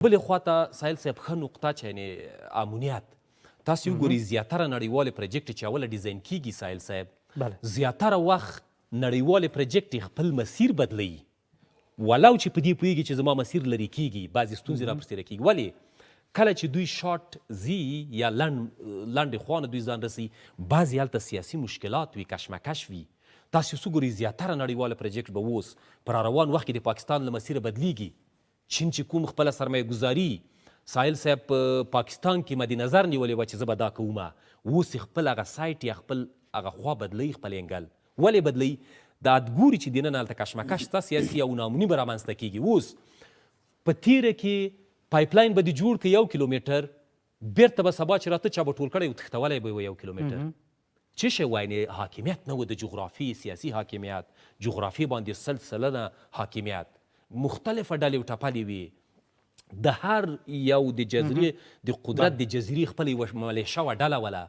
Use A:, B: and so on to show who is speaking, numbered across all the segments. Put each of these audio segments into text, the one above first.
A: بلې خواته سایل صاحب ښه نقطه چې یعنې امنیت تاسو وګورئ زیاتره نړیوالې پروجیکټ چې اوله ډیزاین کیږي سایل صاحب زیاتره وخت نړیوالې پروجیکټ خپل مسیر بدلوي ولو چې په دې پوهېږي چې زما مسیر لرې کیږي بعضې ستونزې راپسې کیږي ولې کله چې دوی شارټ ځي یا لنډې خوا نه دوی ځان رسي بعضې هلته سیاسي مشکلات وي کشمکش وي تاسو وګورئ زیاتره نړیواله پروجیکټ به اوس په راروان وخت کې د پاکستان له مسیره بدلیږي چین چې کوم خپله سرمایه ګذاري سایل صاحب په پاکستان کې مد نظر نیولې وه چې زه به دا کومه اوس یې خپل هغه سایټ یا خپل هغه خوا بدلوي خپل انګل ولې بدلوي دا ګوري چې دننه هلته کشمکش شته سیاسي او ناامني به رامنځته کېږي اوس په تیره کې پایپلاین به دې جوړ کړي 1 کیلومتر بیرته به سبا چې راته چا به ټول کړی تښتولی به یې 1 کیلومتر څه شی وایي حاکمیت نه و د جغرافي سیاسي حاکمیت جغرافي باندې سلسله حاکمیت مختلفه ډلې وټپلې وي د هر یو د جزیرې د قدرت د جزیرې خپل یوه ملې شوه ډله وله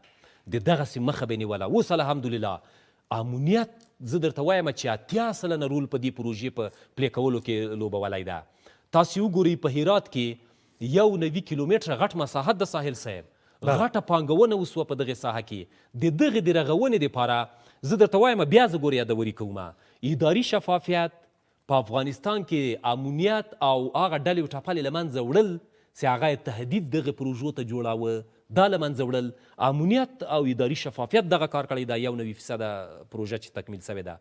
A: د دغسې مخه به نیوله اوس الحمدلله امنیت زه درته وایم چې 80 رول په دې پروژې په پلی کولو کې لوبولی ده تاسو وګورئ په هرات کې 90 کیلومتره غټ مساحت د ساحل صاحب غټه پانګونه وسوه په دغې ساحه کې د دغې د رغونې دپاره زه درته وایم بیا زه ګورې یادوري کومه اداري شفافیت په افغانستان کې امنیت او هغه ډلې وټپلې له منځه وړل چې هغه یې تهدید دغې پروژو ته جوړاوه دا له منځه وړل امنیت او اداري شفافیت دغه کار کړی دا 90% پروژه چې تکمیل سوې ده